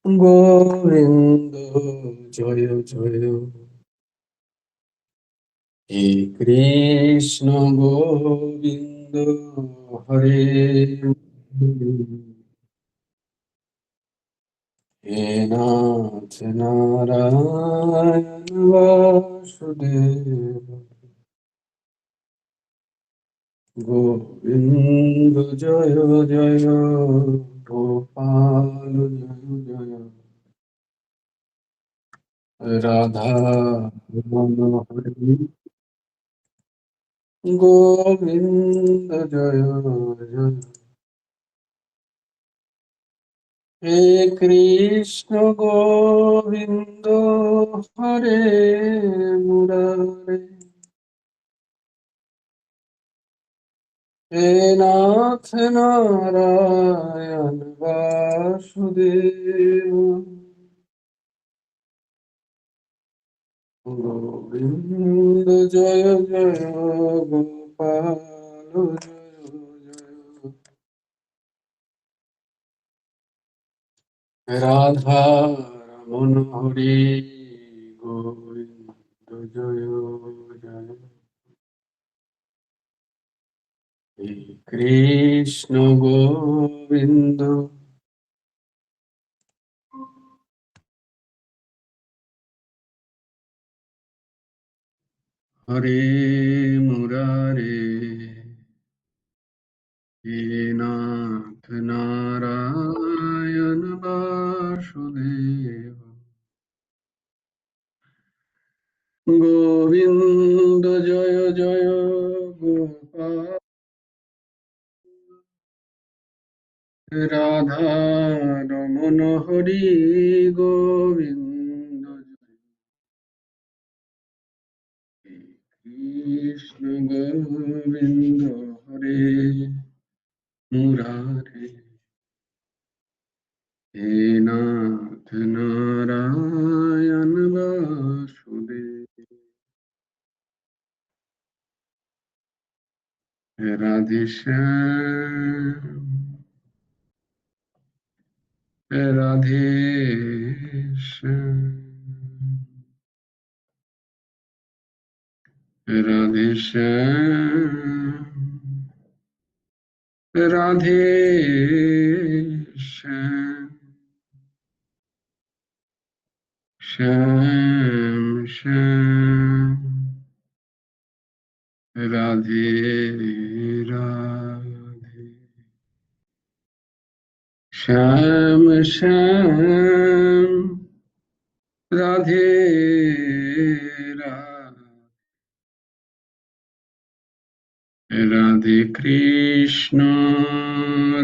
গোবিন্দ জয় জয় হে কৃষ্ণ গোবিন্দ হরে হে নাথ নারায়ণ বাসুদেব গোবিন্দ জয় জয় গোপাল জয় জয় রাধা মনোহরি গোবিন্দ জয় জয় হে কৃষ্ণ গোবিন্দ হরে মুরারে হে নাথ নারায়ণ বাসুদেব গোবিন্দ জয় জয় গোপাল জয় জয় রাধা রমণ হরি গোবিন্দ জয় জয় হে কৃষ্ণ গোবিন্দ হরে মুরারে হে নাথ নারায়ণ বাসুদেব গোবিন্দ জয় জয় গোপাল রাধা রমণ হরি গোবিন্দ জয় কৃষ্ণ গোবিন্দ হরে মুরারে হে নাথ নারায়ণ বাসুদেব রাধে শ্যাম রাধে শ্যাম রাধে শ্যাম রাধে শ্যাম শ্যাম শ্যাম রাধে রাধে শ্যাম শ্যাম রাধে রাধে রাধে কৃষ্ণ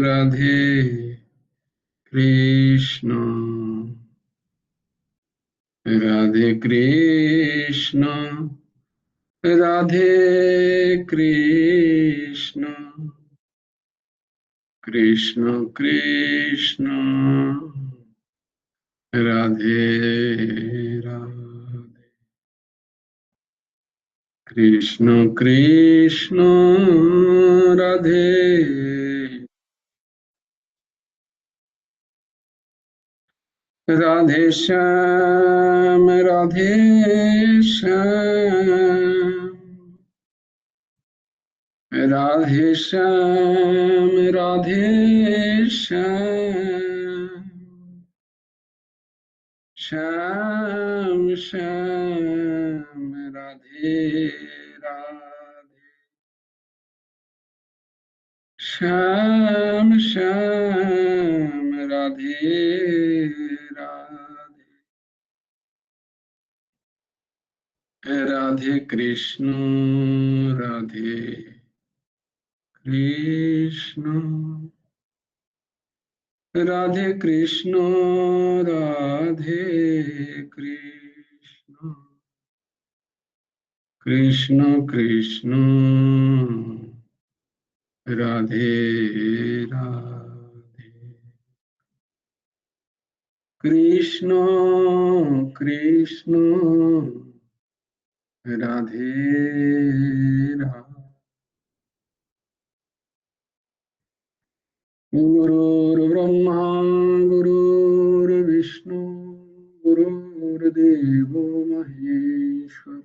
রাধে কৃষ্ণ রাধে কৃষ্ণ রাধে কৃষ্ণ কৃষ্ণ কৃষ্ণ রাধে রাধে কৃষ্ণ কৃষ্ণ রাধে রাধে শ্যাম রাধে শ্যাম রাধে শ্যাম রাধে শ্যাম শ্যাম শ্যাম রাধে রাধে শ্যাম শ্যাম রাধে রাধে রাধে কৃষ্ণ রাধে কৃষ্ণ রাধে কৃষ্ণ রাধে কৃষ্ণ কৃষ্ণ কৃষ্ণ রাধে রাধে কৃষ্ণ কৃষ্ণ রাধে রাধে গুরুর্ব্রহ্মা গুরুর্বিষ্ণু देवो महेश्वर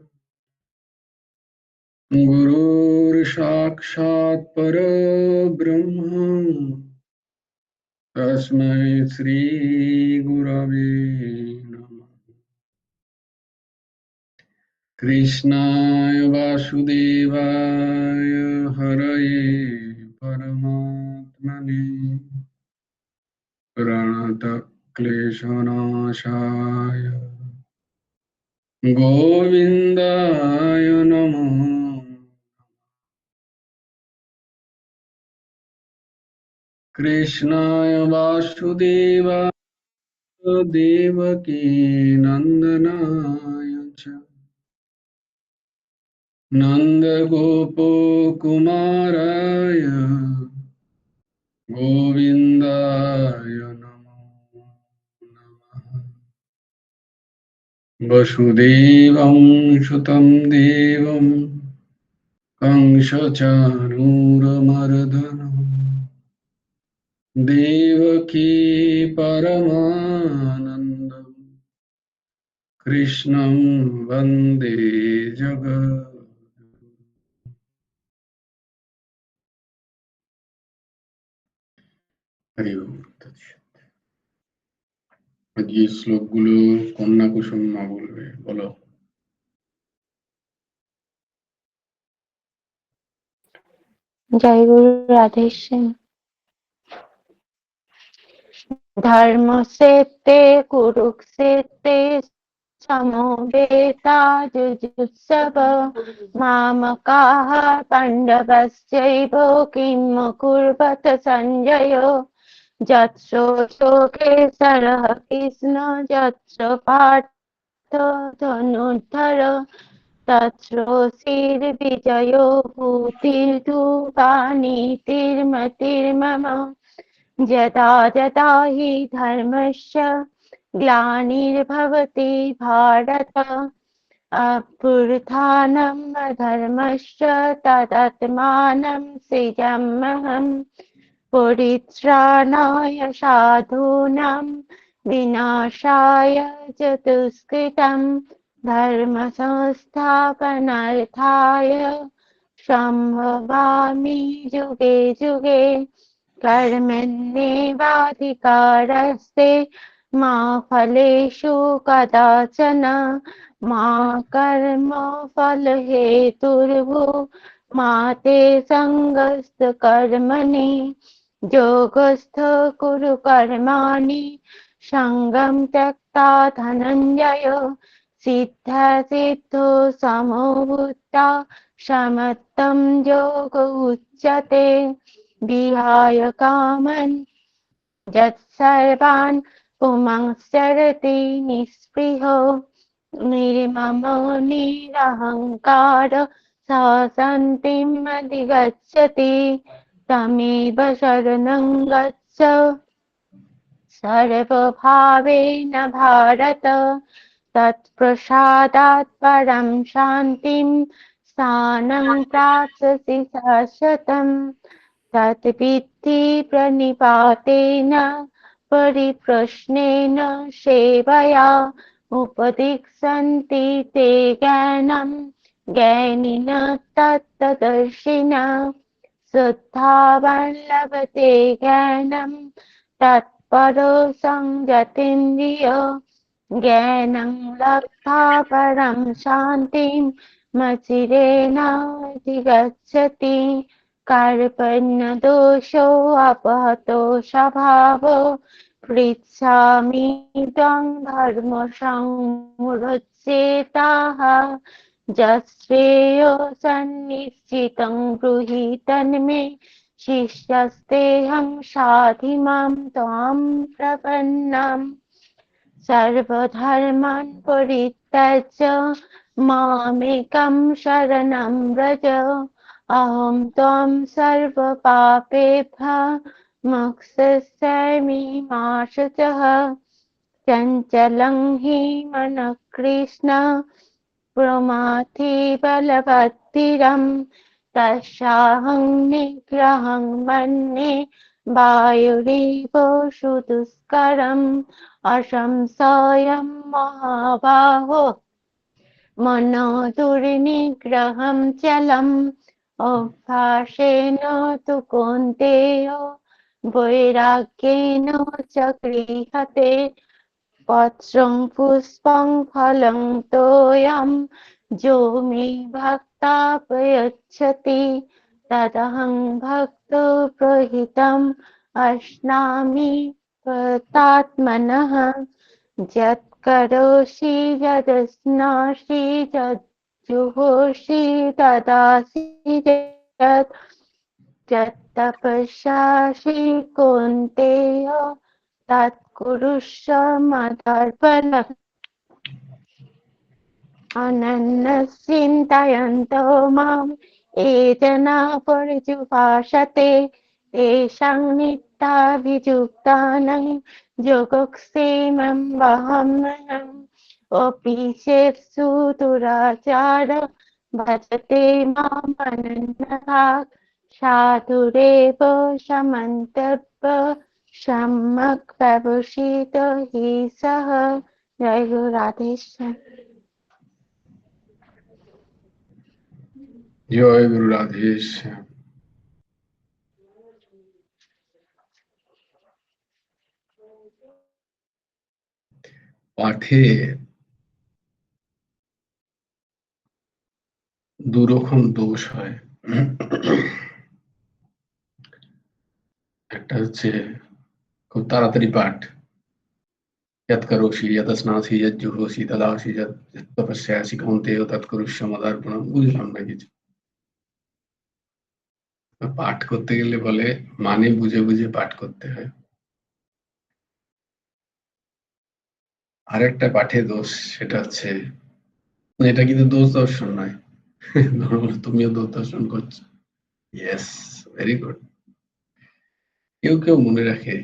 गुरुर्साक्षात् परब्रह्म तस्मै श्रीगुरवे नमः। कृष्णाय वासुदेवाय हरये परमात्मने प्रणतक्लेशनाशाय गोविन्दाय नमो। कृष्णाय वासुदेवाय देवकी नन्दनाय च नन्दगोपकुमाराय गोविन्दाय नमो नमः। वसुदेवं सुतं देवं कंसचाणूरमर्दनं देवकी परमानन्दं कृष्णं वन्दे जगद्गुरुं। হরি ওম। আজ এই শ্লোকগুলো কন্যা কুসুম মা বলবে, বলো। জয় গুরু রাধেশ্যাম। ধর্ম সেতে কুরুক্ষেত্রে সমবেতাযুজুৎসব মামকাঃ পাণ্ডবশ্চৈব কিম কুর্বত সঞ্জয় যৎসোকে সরহ কৃষ্ণ যৎস পার্থ ধনুর্ধর তৎসোऽসির্বিজयो ভূতির্ধূপানীতিर्मतिर्मम यदा यदा हि धर्मस्य ग्लानिर्भवति भारत अभ्युत्थानम् अधर्मस्य तदात्मानं सृजाम्यहम् परित्राणाय साधूनां विनाशाय च दुष्कृतं धर्म संस्थापनार्थाय सम्भवामि युगे युगे कर्मण्येवाधिकारस्ते मा फलेषु कदाचन मा कर्मफलहेतुर्भुः मा ते सङ्गस्य कर्मणि योगस्थ कुरु कर्माणि सङ्गं त्यक्ता धनञ्जय सिद्धा सिद्धो समो भूत्वा समत्तं योग उच्यते विहाय कामन् यत्सर्वान् पुंश्चरति निःस्पृहो निर्ममो निरहङ्कार स शान्तिम् अधिगच्छति तमेव शरणं गच्छ सर्वभावेन भारत तत्प्रसादात् परं शान्तिं स्थानं प्राप्स्यसि शाश्वतम् तद्विद्धि प्रणिपातेन परिप्रश्नेन सेवया उपदिक्षन्ति ते ज्ञानं ज्ञानिनः तत्तदर्शिनः श्रद्धावान् लभते ज्ञानं तत्परो संयतीन्द्रिय ज्ञानं लब्ध्वा परं शान्तिं मचिरेणाधिगच्छति कार्पण्यदोषो अपहतो स्वभावो पृच्छामि त्वं धर्मसंमुच्येताः यश्रेयो सन्निश्चितं ब्रूहि तन्मे शिष्यस्तेऽहं साधिमां त्वां प्रपन्नम् सर्वधर्मान् परित्यज्य मामेकं शरणं व्रज अहं त्वां सर्वपापेभ्यः मोक्षयिष्यामि मा शुचः चञ्चलं हि मनः कृष्ण प्रमाथि बलवत्तिरं तस्याहं निग्रहं मन्ये वायुरिव सुदुष्करम् असंशयं महाबाहो मनो दुर्निग्रहं चलम् अभ्यासेन तु कौन्तेय वैराग्येन च गृह्यते पत्रं पुष्पं फलं तोयं जो मे भक्ता प्रयच्छति तदहं भक्तो प्रहितम् अश्नामि प्रतात्मनः यत्करोषि यदश्नासि यज्जुहोषि ददासि यत् यत्तपस्यासि कौन्तेय तत्कुरुष्व मदर्पणः अनन्यश्चिन्तयन्तो माम् ये जनाः पर्युपासते तेषां नित्याभियुक्तानां योगक्षेमं वहाम्यहम् अपि चेत्सु दुराचार भजते माम् अनन्यभाक् साधुरेव समन्तव्य सम्यक् व्यवसित हि सः। जय गुरु राधेश्याम। জয় গুরু রাধেশ্যাম। পাঠে দুরকম দোষ হয়। একটা হচ্ছে খুব তাড়াতাড়ি পাঠ, यत्करोषि यदश्नासि यज्जुहोषि ददासि यत्तपस्यासि कौन्तेय तत्कुरुष्व मदर्पणम्। বুঝলাম না কিছু। পাঠ করতে গেলে বলে মানে বুঝে বুঝে পাঠ করতে হয়। আরেকটা পাঠে দোষ, সেটা হচ্ছে, এটা কিন্তু দোষ দর্শন নয়, তুমিও দোষ দর্শন করছো। Yes, very good. কেউ কেউ মনে রাখে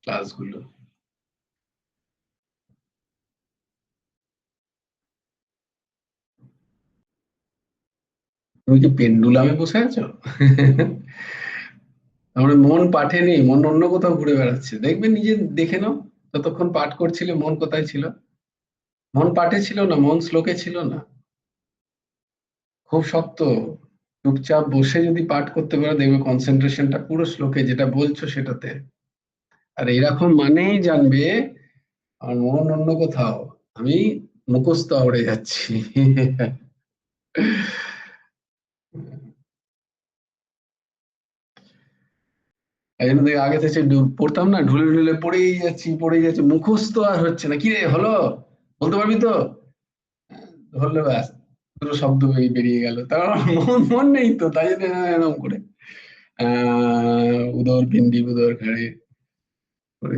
ক্লাসগুলো। তুমি কি পেন্ডুলামে বসে আছো? তারপরে মন পাঠে নেই, মন অন্য কোথাও ঘুরে বেড়াচ্ছে। দেখবে, নিজে দেখে নাও, ততক্ষণ পাঠ করছিলে মন কোথায় ছিল? মন পাঠে ছিল না, মন শ্লোকে ছিল না। খুব শক্ত। চুপচাপ বসে যদি পাঠ করতে পারো, দেখবে কনসেন্ট্রেশনটা পুরো শ্লোকে, যেটা বলছো সেটাতে। আর এরকম মানেই জানবে আমার মন অন্য কোথাও, আমি মুখস্থ আওড়ে যাচ্ছি। এই জন্য আগে থেকে পড়তাম না, ঢুলে ঢুলে পড়েই যাচ্ছি, মুখস্থ আর হচ্ছে না। কি রে হলো, বলতে পারবি তো? হলো, ব্যাস দুটো শব্দ বেরিয়ে গেল। তার মন মন নেই তো, তাই জন্য এরকম করে উদর পিণ্ডি উদর ঘাড়ে করে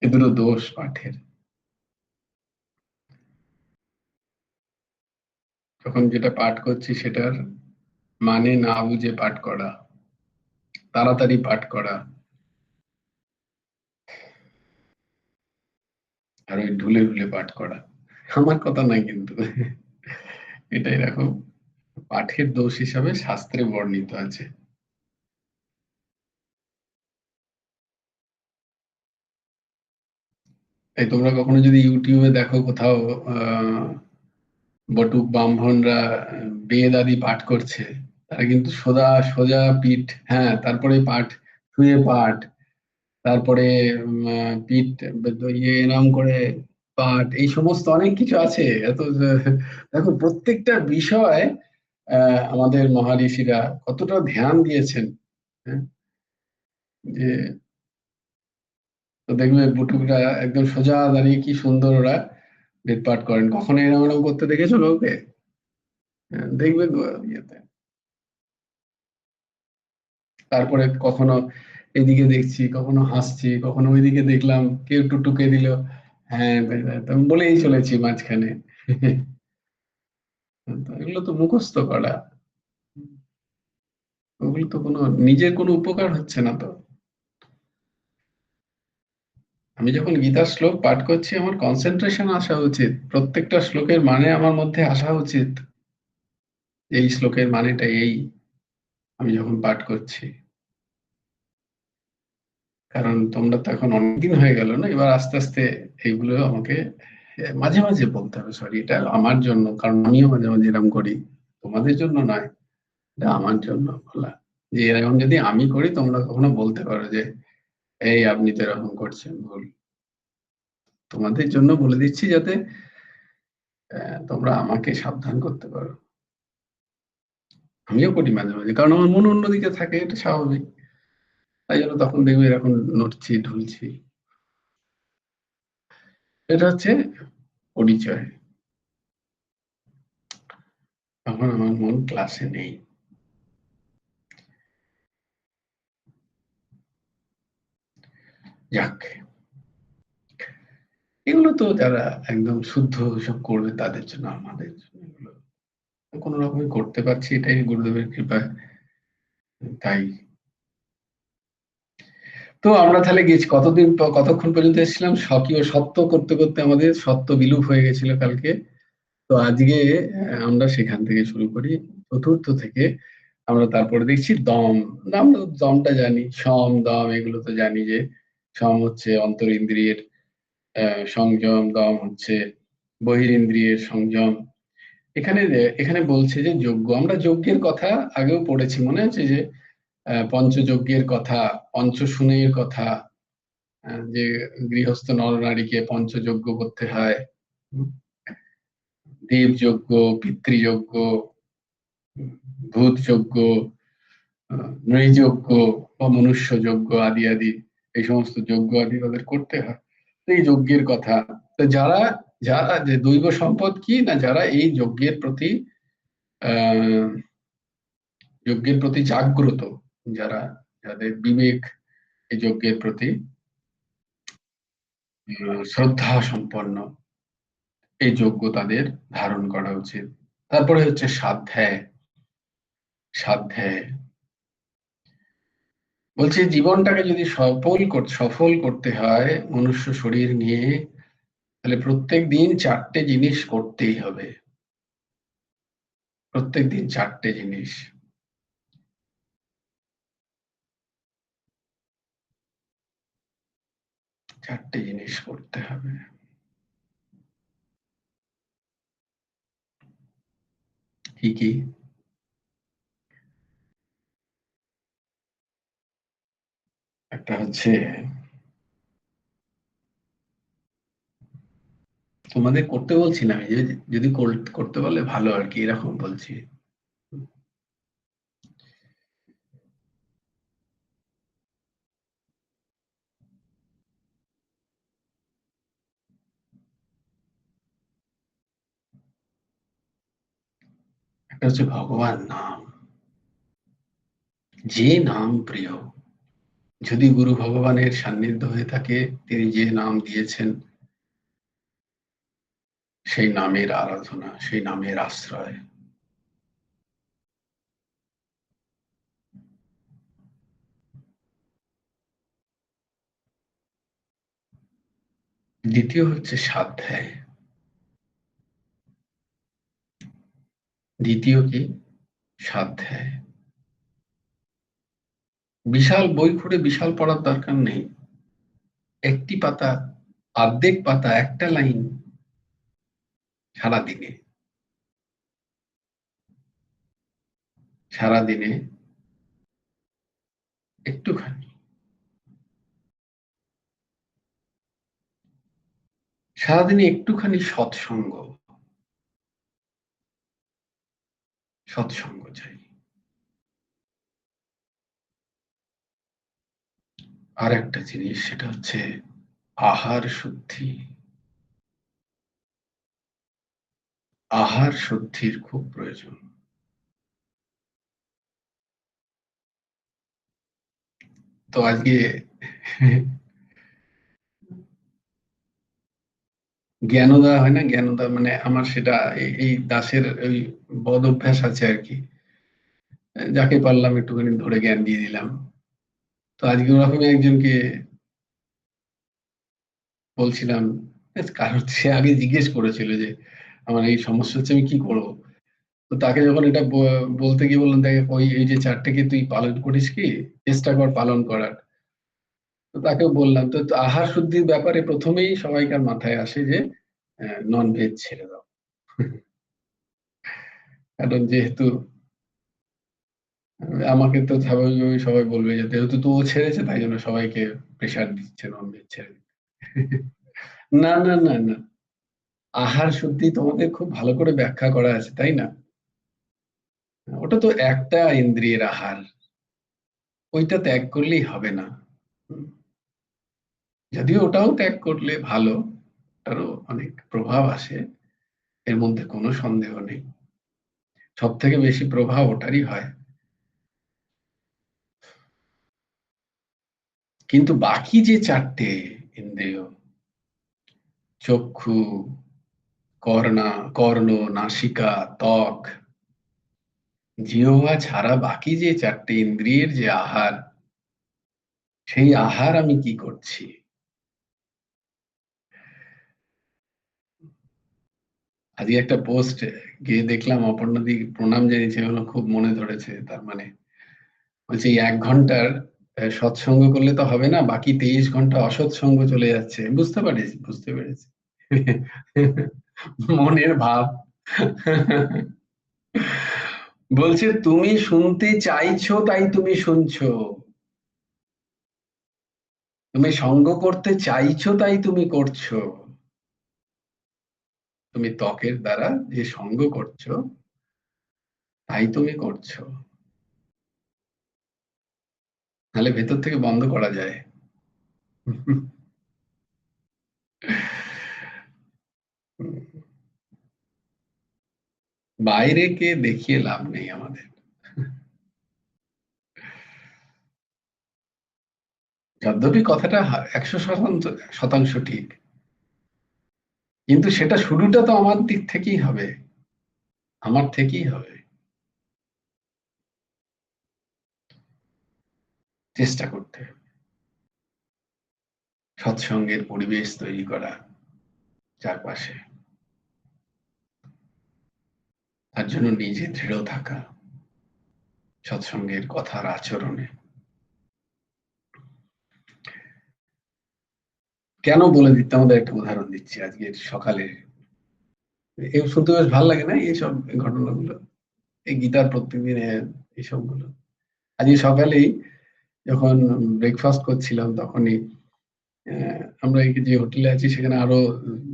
এ দুটো দোষ পাঠের। যখন যেটা পাঠ করছি সেটার মানে না বুঝে পাঠ করা, তাড়াতাড়ি পাঠ করা, আর ওই ঢুলে ঢুলে পাঠ করা। আমার কথা নাই কিন্তু, এটা এরকম পাঠের দোষ হিসাবে শাস্ত্রে বর্ণিত আছে। তাই তোমরা কখনো যদি ইউটিউবে দেখো কোথাও বটুক ব্রাহ্মণরা বেদ আদি পাঠ করছে, তারা কিন্তু সোজা সোজা পিঠ, হ্যাঁ, তারপরে পাঠ, শুয়ে পাঠ, তারপরে পিঠ ইয়ে এরম করে পাঠ, এই সমস্ত অনেক কিছু আছে। এত দেখো, প্রত্যেকটা বিষয় আমাদের মহারিষিরা কতটা ধ্যান দিয়েছেন। হ্যাঁ, যে তো দেখবে বুটুকরা একদম সোজা দাঁড়িয়ে কি সুন্দর ওরা বেদ পাঠ করেন। কখনো এরম এরম করতে দেখেছো কাউকে? দেখবে ইয়েতে। তারপরে কখনো এদিকে দেখছি, কখনো হাসছি, কখনো ওইদিকে দেখলাম কেউ একটু টুকে দিল, হ্যাঁ তো আমি বলেই চলেছি মাঝখানে। তো এগুলো তো মুখস্থ করা, ওগুলো তো কোনো নিজের কোনো উপকার হচ্ছে না তো। আমি যখন গীতার শ্লোক পাঠ করছি, আমার কনসেন্ট্রেশন আসা উচিত, প্রত্যেকটা শ্লোকের মানে আমার মধ্যে আসা উচিত। এই শ্লোকের মানেটা এই, আমি যখন পাঠ করছি। কারণ তোমরা তো এখন অনেকদিন হয়ে গেল না, এবার আস্তে আস্তে এইগুলো আমাকে মাঝে মাঝে বলতে হবে। সরি, এটা আমার জন্য, কারণ আমিও মাঝে মাঝে এরকম করি, তোমাদের জন্য নয়, এটা আমার জন্য বলা। যে এরকম যদি আমি করি, তোমরা কখনো বলতে পারো যে এই আপনি তো এরকম করছেন, ভুল। তোমাদের জন্য বলে দিচ্ছি, যাতে তোমরা আমাকে সাবধান করতে পারো। আমিও করি মাঝে মাঝে, কারণ আমার মন অন্যদিকে থাকে, এটা স্বাভাবিক। তাই জন্য তখন দেখবে এরকম নড়ছি ঢুলছি। এটা হচ্ছে পরিচয়। তখন আমার মন ক্লাসে নেই। যাক, এগুলো তো যারা একদম শুদ্ধ সব করবে তাদের জন্য, আমাদের জন্য এগুলো কোনো রকমে করতে পারছি, এটাই গুরুদেবের কৃপায়। তাই তো আমরা তাহলে গেছি কতক্ষণ পর্যন্ত এসেছিলাম? স্বকীয় সত্য করতে করতে আমাদের সত্য বিলুপ হয়ে গেছিল কালকে। তো আজকে আমরা সেখান থেকে শুরু করি, চতুর্থ থেকে। আমরা তারপরে দেখছি দম। আমরা তো দমটা জানি, সম দম এগুলো তো জানি, যে সম হচ্ছে অন্তরিন্দ্রিয়ের সংযম, দম হচ্ছে বহিরিন্দ্রিয়ের সংযম। এখানে এখানে বলছে যে যজ্ঞ, আমরা যজ্ঞের কথা আগেও পড়েছি, মনে আছে? যে পঞ্চযজ্ঞের কথা, পঞ্চসুনের কথা, যে গৃহস্থ নরনারীকে পঞ্চযজ্ঞ করতে হয়। উম, দেবযজ্ঞ, পিতৃযজ্ঞ, ভূতযজ্ঞ, নৃযজ্ঞ বা মনুষ্য যজ্ঞ আদি আদি, এই সমস্ত যজ্ঞ আদি তাদের করতে হয়। তো এই যজ্ঞের কথা, তো যারা যারা যে দৈব সম্পদ কি না, যারা এই আহ যজ্ঞের প্রতি জাগ্রত, যারা, যাদের বিবেক এই যজ্ঞের প্রতি শ্রদ্ধা সম্পন্ন, এই যজ্ঞ তাদের ধারণ করা উচিত। তারপরে হচ্ছে স্বাধ্যায়। স্বাধ্যায় বলছে জীবনটাকে যদি সফল করতে হয় মনুষ্য শরীর নিয়ে, তাহলে প্রত্যেক দিন চারটে জিনিস করতেই হবে। প্রত্যেক দিন চারটে জিনিস, চারটে জিনিস করতে হবে। কি কি? একটা হচ্ছে, তোমাদের করতে বলছি না আমি, যে যদি করতে পারলে ভালো আর কি, এরকম বলছি। একটা হচ্ছে ভগবান নাম। যে নাম প্রিয়, যদি গুরু ভগবানের সান্নিধ্য হয়ে থাকে, তিনি যে নাম দিয়েছেন, সেই নামের আরাধনা, সেই নামের আশ্রয়। দ্বিতীয় হচ্ছে স্বাধ্যায়। দ্বিতীয় কি? স্বাধ্যায়। বিশাল বই খুঁড়ে বিশাল পড়ার দরকার নেই। একটি পাতা, অর্ধেক পাতা, একটা লাইন সারাদিনে, সারাদিনে একটুখানি, সারাদিনে একটুখানি সৎসঙ্গ, সৎসঙ্গ চাই। আর একটা জিনিস, সেটা হচ্ছে আহার শুদ্ধি। আহার শুদ্ধির খুব প্রয়োজন। তো আজকে জ্ঞানদা হয় না, জ্ঞানদা মানে আমার সেটা এই দাসের ওই বদ অভ্যাস আছে আর কি, যাকে পারলাম একটুখানি ধরে জ্ঞান দিয়ে দিলাম। তো আজকে ওরকমই একজনকে বলছিলাম, কারণ সে আগে জিজ্ঞেস করেছিল যে আমার এই সমস্যা হচ্ছে, আমি কি করবো? তো তাকে যখন এটা বলতে গিয়ে বললাম, দেখ ওই এই যে চারটে কি তুই পালন করিস কি, চেষ্টা কর পালন করার। তো তাকেও বললাম, তো তো আহার শুদ্ধির ব্যাপারে প্রথমেই সবাইকার মাথায় আসে যে নন ভেজ ছেড়ে দাও। কারণ যেহেতু আমাকে তো স্বাভাবিকভাবে সবাই বলবে যে যেহেতু তো ও ছেড়েছে তাই জন্য সবাইকে প্রেশার দিচ্ছে নন ভেজ ছেড়ে দিতে। না না না না, আহার শুদ্ধি তোমাদের খুব ভালো করে ব্যাখ্যা করা আছে তাই না? ওটা তো একটা ইন্দ্রিয়ের আহার, ওইটা ত্যাগ করলেই হবে না। হুম, যদিও ওটাও ত্যাগ করলে ভালো, ওটারও অনেক প্রভাব আসে, এর মধ্যে কোনো সন্দেহ নেই। সব থেকে বেশি প্রভাব ওটারই হয়। কিন্তু বাকি যে চারটে ইন্দ্রিয়, চক্ষু, কর্ণ, নাসিকা, ত্বক, জিহ্বা ছাড়া বাকি যে চারটে ইন্দ্রিয়ের যে আহার, সেই আহার আমি কি করছি? আজকে একটা পোস্ট গিয়ে দেখলাম, অপর্ণাদি প্রণাম জানিয়েছে, এগুলো খুব মনে ধরেছে। তার মানে বলছে এই 1 ঘন্টার সৎসঙ্গ করলে তো হবে না, বাকি 23 ঘন্টা অসৎসঙ্গ চলে যাচ্ছে। বুঝতে পেরেছি মনের ভাব। বলছে তুমি শুনতে চাইছো তাই তুমি শুনছো, তুমি সঙ্গ করতে চাইছো তাই তুমি করছো, তুমি ত্বকের দ্বারা যে সঙ্গ করছো তাই তুমি করছো, নাহলে ভেতর থেকে বন্ধ করা যায়। বাইরেকে দেখিয়ে লাভ নেই আমাদের। যদ্যপি কথাটা 100% ঠিক, কিন্তু সেটা শুরুটা তো আমার দিক থেকেই হবে, আমার থেকেই হবে। চেষ্টা করতে হবে সৎসঙ্গের পরিবেশ তৈরি করা চারপাশে, তার জন্য নিজে দৃঢ় থাকা সৎসঙ্গের কথার আচরণে। কেন বলে দিতে, আমাদের একটা উদাহরণ দিচ্ছি আজকের সকালে। এই শুনতে বেশ ভালো লাগে না এইসব ঘটনাগুলো, এই গীতার প্রত্যেকদিন এইসব গুলো। আজকে সকালেই যখন ব্রেকফাস্ট করছিলাম তখনই আমরা এই যে হোটেলে আছি সেখানে আরো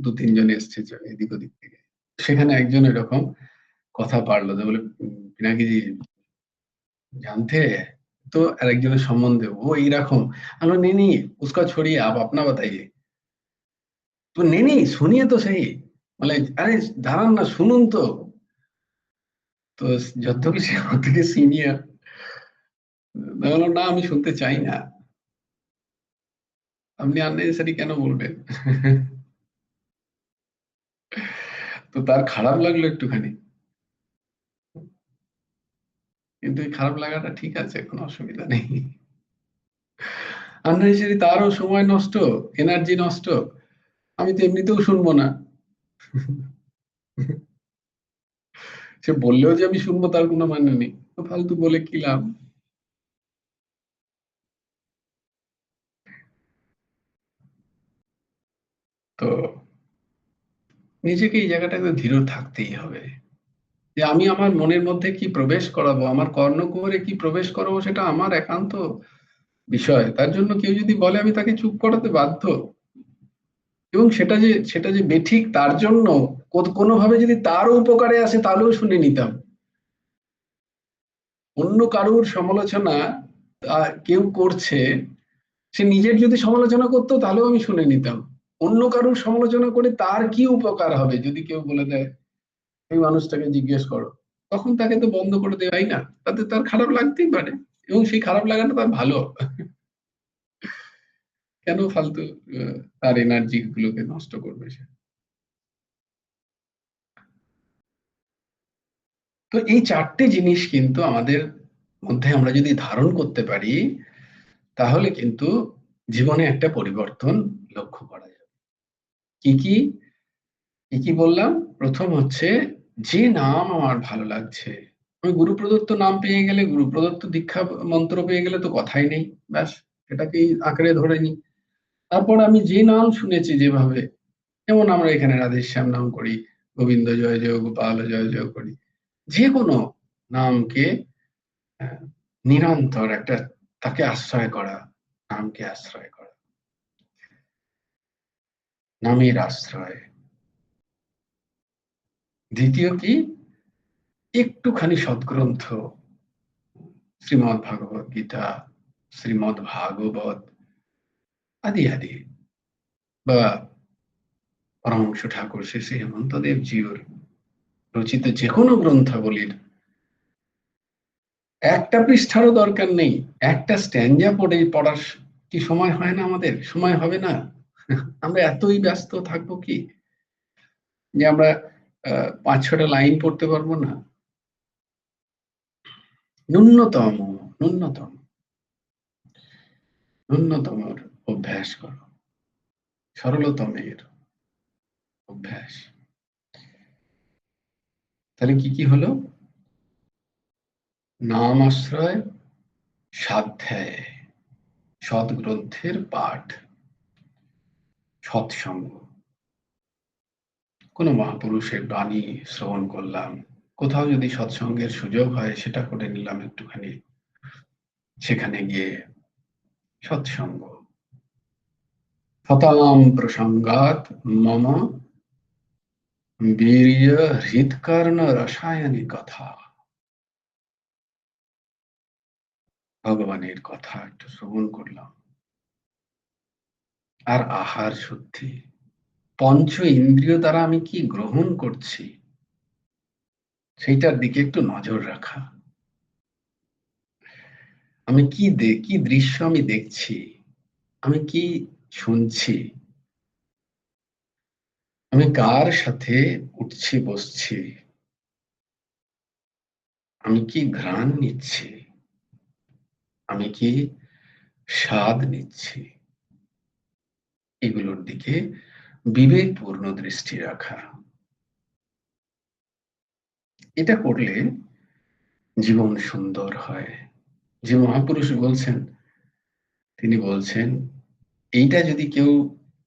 2-3 জন এসছে এদিক ওদিক থেকে। সেখানে একজন এরকম কথা পারলো যে বলে, পিনাকিজি জানতে हैं तो আরেকজনের সম্বন্ধে ও এইরকম। আমি বললাম, नहीं नहीं उसका छोड़िए आप अपना बताइए। তো नहीं नहीं सुनिए तो सही, মানে আরে দাঁড়ান না শুনুন তো। তো যদ্যপি সে আমার থেকে সিনিয়র, আমি বললাম না আমি শুনতে চাই না, আপনি আননেসেসারি কেন বলবেন। তো তার খারাপ লাগলো একটুখানি, কিন্তু এই খারাপ লাগাটা ঠিক আছে, কোনো অসুবিধা নেই। আননেসেসারি তারও সময় নষ্ট, এনার্জি নষ্ট, আমি তো এমনিতেও শুনবো না। সে বললেও যে আমি শুনবো তার কোনো মানে নেই, তো ফালতু বলে কি লাভ। তো নিজেকে এই জায়গাটাতে দৃঢ় থাকতেই হবে যে আমি আমার মনের মধ্যে কি প্রবেশ করাবো, আমার কর্ণকুহরে কি প্রবেশ করাবো, সেটা আমার একান্ত বিষয়। তার জন্য কেউ যদি বলে আমি তাকে চুপ করাতে বাধ্য, এবং সেটা যে বেঠিক তার জন্য কোনোভাবে যদি তারও উপকারে আসে তাহলেও শুনে নিতাম। অন্য কারুর সমালোচনা কেউ করছে, সে নিজের যদি সমালোচনা করতো তাহলেও আমি শুনে নিতাম। অন্য কারুর সমালোচনা করে তার কি উপকার হবে যদি কেউ বলে দেয় এই মানুষটাকে জিজ্ঞেস করো, তখন তাকে তো বন্ধ করে দেওয়াই না, তাতে তার খারাপ লাগতেই পারে, এবং সেই খারাপ লাগাটা তার ভালো। কেন ফালতু তার এনার্জি গুলোকে নষ্ট করবে সে। তো এই চারটে জিনিস কিন্তু আমাদের মধ্যে আমরা যদি ধারণ করতে পারি তাহলে কিন্তু জীবনে একটা পরিবর্তন লক্ষ্য করা যাবে। কি কি কি কি বললাম? প্রথম হচ্ছে যে নাম আমার ভালো লাগছে, আমি গুরু প্রদত্ত নাম পেয়ে গেলে, গুরু প্রদত্ত দীক্ষা মন্ত্র পেয়ে গেলে তো কথাই নেই, ব্যাস এটাকেই আঁকড়ে ধরে নি। তারপর আমি যে নাম শুনেছি যেভাবে, যেমন আমরা এখানে রাধেশ্যাম নাম করি, গোবিন্দ জয় জয় গোপাল জয় জয় করি, যে কোনো নামকে আহ, নিরন্তর একটা, তাকে আশ্রয় করা, নামকে আশ্রয় করা, নামের আশ্রয়। দ্বিতীয় কি, একটুখানি সদ্গ্রন্থ, শ্রীমদ্ ভাগবত গীতা, শ্রীমদ্ ভাগবত আদি আদি, বা পরমহংস ঠাকুর শ্রী শ্রী হেমন্তদেব জিউর রচিত যে কোনো গ্রন্থাবলীর একটা পৃষ্ঠারও দরকার নেই, একটা স্ট্যাঞ্জা পড়ার কি সময় হয় না? আমাদের সময় হবে না? আমরা এতই ব্যস্ত থাকবো কি যে আমরা 5-6টা লাইন পড়তে পারবো না? ন্যূনতম ন্যূনতম ন্যূনতম অভ্যাস করো, সরলতমের অভ্যাস। তাহলে কি কি হলো? নাম আশ্রয়, স্বাধ্যায়, সদ্গ্রন্থের পাঠ, সৎসঙ্গ, কোনো মহাপুরুষের বাণী শ্রবণ করলাম, কোথাও যদি সৎসঙ্গের সুযোগ হয় সেটা করে নিলাম একটুখানি, সেখানে গিয়ে সৎসঙ্গ। সতাম প্রসঙ্গাত মম বীর্য হৃৎকর্ণ রসায়নী কথা, ভগবানের কথা একটু শ্রবণ করলাম। আর আহার শুদ্ধি, পঞ্চ ইন্দ্রিয় দ্বারা আমি কি গ্রহণ করছি সেইটার দিকে একটু নজর রাখা। আমি কি দৃশ্য আমি দেখছি, আমি কি শুনছি, আমি কার সাথে উঠছি বসছি, আমি কি ঘ্রাণ নিচ্ছি, আমি কি স্বাদ নিচ্ছি, এগুলোর দিকে বিবেকপূর্ণ দৃষ্টি রাখা। এটা করলে জীবন সুন্দর হয়। যে মহাপুরুষ বলছেন, তিনি বলছেন এইটা যদি কেউ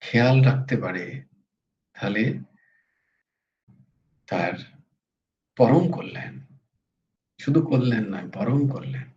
খেয়াল রাখতে পারে তাহলে তার পরম কল্যাণ, শুধু কল্যাণ নয়, পরম কল্যাণ।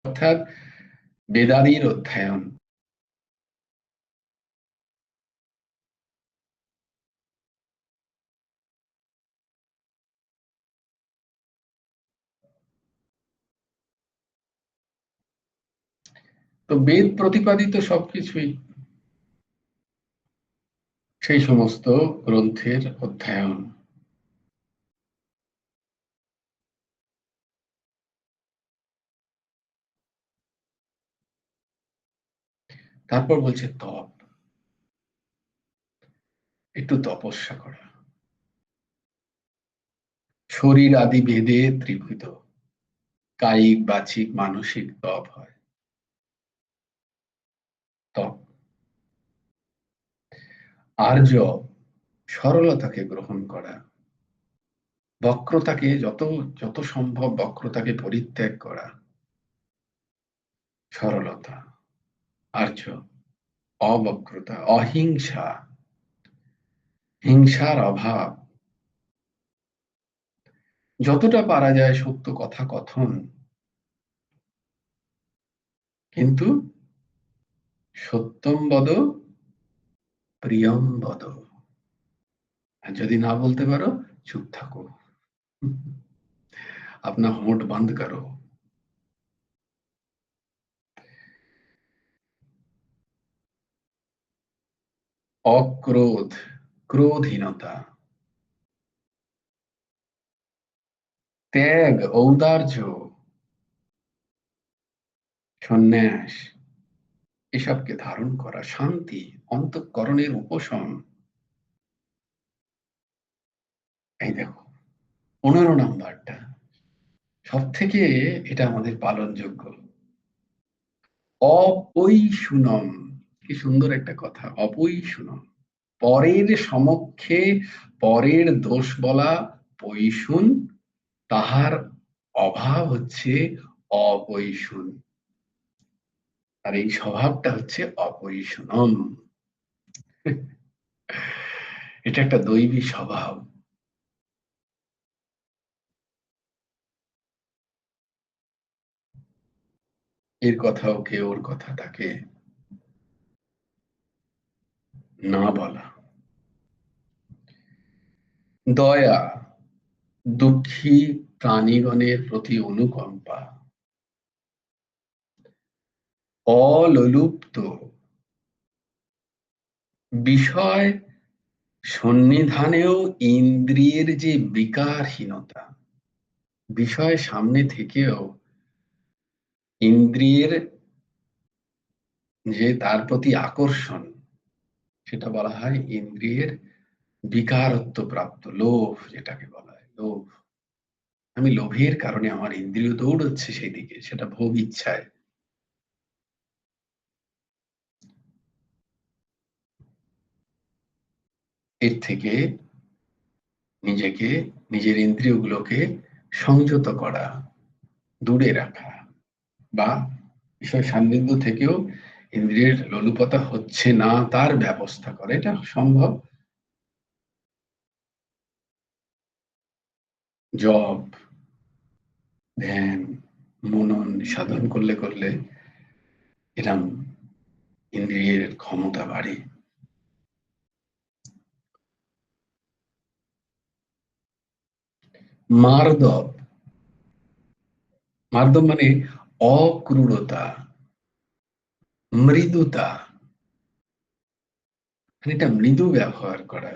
অর্থাৎ বেদাদির অধ্যয়ন। তো বেদ প্রতিপাদিত সবকিছুই, সেই সমস্ত গ্রন্থের অধ্যয়ন। তারপর বলছে তপ, একটু তপস্যা করা। শরীর আদি ভেদে ত্রিভুত, কায়িক বাচিক মানসিক তপ হয়। তপ। আর্য, সরলতাকে গ্রহণ করা, বক্রতাকে যত যত সম্ভব বক্রতাকে পরিত্যাগ করা, সরলতা। আর্য, অবক্রতা, অহিংসা, হিংসার অভাব, যতটা পারা যায় সত্য কথা কথন, কিন্তু সত্যম বদ প্রিয়ম বদ। আর যদি না বলতে পারো চুপ থাকো, अपना होंठ बंद करो। অক্রোধ, ক্রোধহীনতা, ত্যাগ, ঔদার্য, সন্ন্যাস, এসবকে ধারণ করা, শান্তি, অন্তঃকরণের উপশম। এই দেখো 15 নাম্বারটা সব থেকে, এটা আমাদের পালনযোগ্য। অপৈশুনম, কি সুন্দর একটা কথা, অপৈশুনম, পরের সমক্ষে পরের দোষ বলা পৈশুন, তাহার অভাব হচ্ছে অপৈশুন। আর এই স্বভাবটা হচ্ছে অপৈশুনম। এটা একটা দৈবী স্বভাব। এর কথাও কে ওর কথাটাকে না বলা। দয়া, দুঃখী প্রাণীগণের প্রতি অনুকম্পা। অলোলুপ্ত, বিষয় সন্নিধানেও ইন্দ্রিয়ের যে বিকারহীনতা, বিষয় সামনে থেকেও ইন্দ্রিয়ের যে তার প্রতি আকর্ষণ, সেটা বলা হয় ইন্দ্রিয়ের বিকারত্ব প্রাপ্ত, লোভ যেটাকে বলা হয়, লোভ। আমি লোভের কারণে আমার ইন্দ্রিয় দৌড়চ্ছে সেই দিকে, সেটা ভোগ ইচ্ছায়। এর থেকে নিজেকে, নিজের ইন্দ্রিয়গুলোকে সংযত করা, দূরে রাখা, বা বিষয় সান্নিধ্য থেকেও ইন্দ্রিয়ের লোলুপতা হচ্ছে না তার ব্যবস্থা করা, এটা সম্ভব। জপ, ধ্যান, মনন সাধন করলে করলে এরম ইন্দ্রিয়ের ক্ষমতা বাড়ে। মার্দব, মার্দব মানে অক্রূরতা, মৃদুতা, মানে এটা মৃদু ব্যবহার করা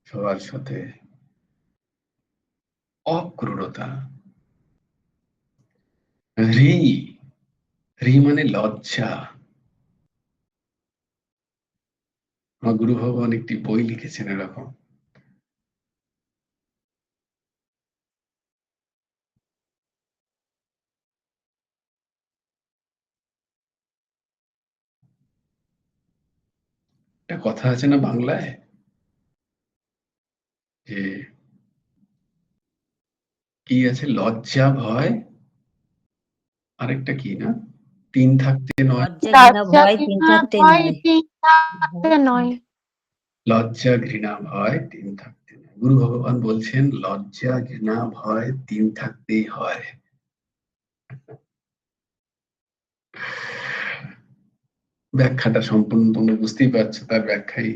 সবার সাথে, অক্রূরতা। হ্রি, হ্রি মানে লজ্জা। আমার গুরু ভগবান একটি বই লিখেছেন এরকম। একটা কথা আছে না বাংলায়, যে কি আছে, লজ্জা ভয়, আরেকটা কি না, তিন থাকতে নয়। লজ্জা ঘৃণা লজ্জা ভয় তিন ঘৃণা থাকতে ভয় নয়। তিন থাকতে নয়। লজ্জা ঘৃণা ভয় তিন থাকতে নয়। গুরু ভগবান বলছেন লজ্জা ঘৃণা ভয় তিন থাকতেই হয়। ব্যাখ্যাটা সম্পূর্ণ তোমরা বুঝতেই পারছো, তার ব্যাখ্যাই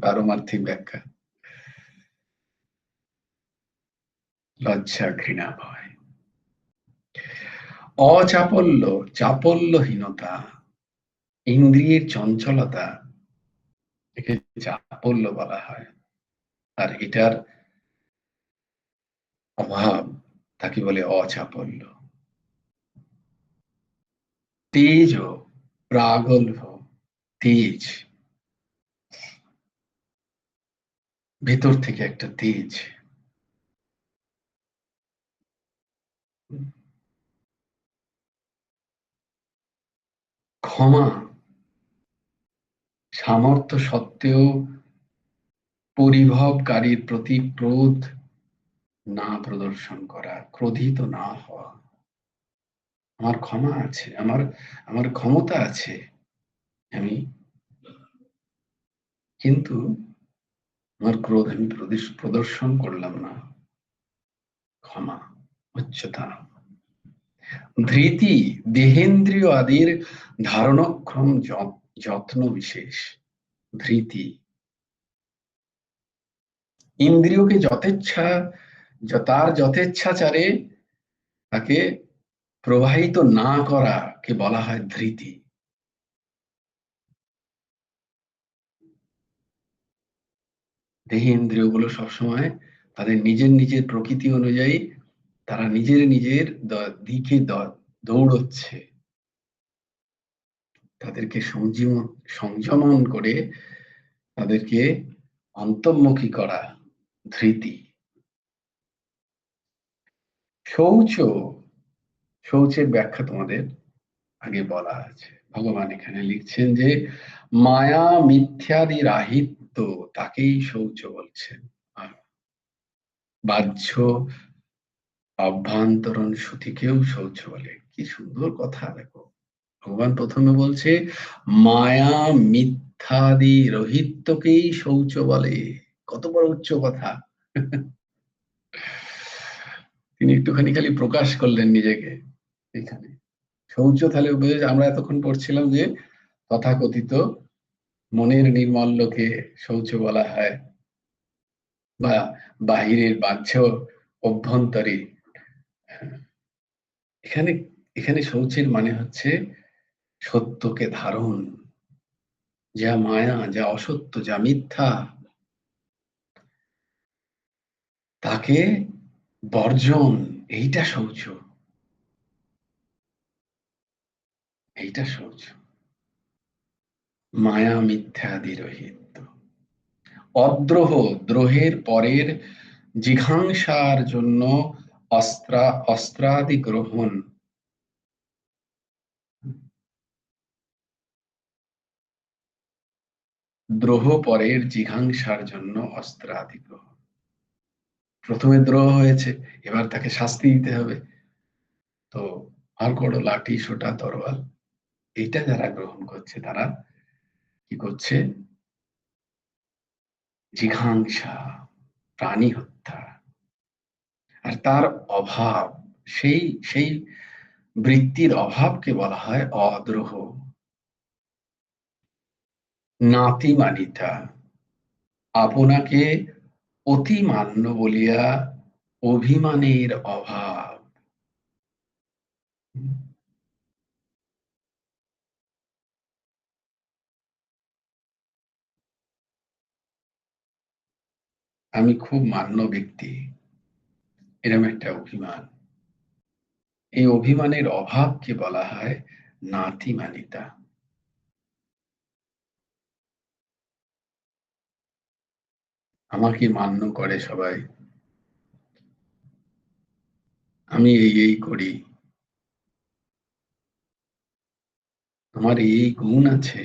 পারমার্থিক ব্যাখ্যা। লজ্জা ঘৃণা ভয়। অচাপল্য, চাপল্যহীনতা, ইন্দ্রিয়ের চঞ্চলতা, একে চাপল্য বলা হয়। আর এটার অভাব তাকে বলে অচাপল্য। তেজ, প্রাগল্ভ, তেজ, ভেতর থেকে একটা তেজ। ক্ষমা, সামর্থ্য সত্ত্বেও পরিভবকারীর প্রতি ক্রোধ না প্রদর্শন করা, ক্রোধিত না হওয়া। আমার ক্ষমা আছে, আমার আমার ক্ষমতা আছে, আমি, কিন্তু আমার ক্রোধ আমি প্রদর্শন করলাম না। ক্ষমা, উচ্চতা। ধৃতি, দেহেন্দ্রিয় আদির ধারণক্ষম যত্ন বিশেষ। ধৃতি, ইন্দ্রিয়কে যথেচ্ছা, তার যথেচ্ছাচারে তাকে প্রবাহিত না করাকে বলা হয় ধৃতি। দেহি ইন্দ্রিয়গুলো সবসময় তাদের নিজের নিজের প্রকৃতি অনুযায়ী তারা নিজের নিজের দিকে দৌড়চ্ছে। তাদেরকে সংযমন করে তাদেরকে অন্তর্মুখী করা ধৃতি। শৌচের ব্যাখ্যা তোমাদের আগে বলা আছে। ভগবান এখানে লিখছেন যে মায়া মিথ্যাদি রাহিত্য তাকেই শৌচ বলছেন। আর বাহ্য অভ্যন্তরণ শ্রুতিকেও শৌচ বলে। কি সুন্দর কথা দেখো, ভগবান প্রথমে বলছে মায়া মিথ্যাদি রহিত্যকেই শৌচ বলে। কত বড় উচ্চ কথা। তিনি একটুখানি খালি প্রকাশ করলেন নিজেকে এখানে। শৌচ তাহলে আমরা এতক্ষণ পড়ছিলাম যে তথাকথিত মনের নির্মল্যকে শৌচ বলা হয়, বা বাহিরের বাহ্য অভ্যন্তরী। এখানে এখানে শৌচের মানে হচ্ছে সত্যকে ধারণ, যা মায়া, যা অসত্য, যা মিথ্যা, তাকে বর্জন। এইটা শৌচ, এইটা শৌচ। মায়া মিথ্যাদি রহিত। অদ্রোহ, দ্রোহের পরের জিঘাংসার জন্য অস্ত্রাদি গ্রহণ। দ্রোহ পরের জিঘাংসার জন্য অস্ত্রাদি গ্রহণ। প্রথমে দ্রোহ হয়েছে, এবার তাকে শাস্তি দিতে হবে, তো আর করো লাঠি সোটা তরোয়াল। এইটা যারা গ্রহণ করছে তারা কি করছে? জিঘাংসা, প্রাণী হত্যা। আর তার অভাব, সেই সেই বৃত্তির অভাবকে বলা হয় অদ্রোহ। নাতিমানিতা, আপনাকে অতি মান্য বলিয়া অভিমানের অভাব। আমি খুব মান্য ব্যক্তি, এরকম একটা অভিমান। এই অভিমানের অভাবকে বলা হয় নাতিমানিতা। আমাকে মান্য করে সবাই, আমি এই করি, আমার এই গুণ আছে,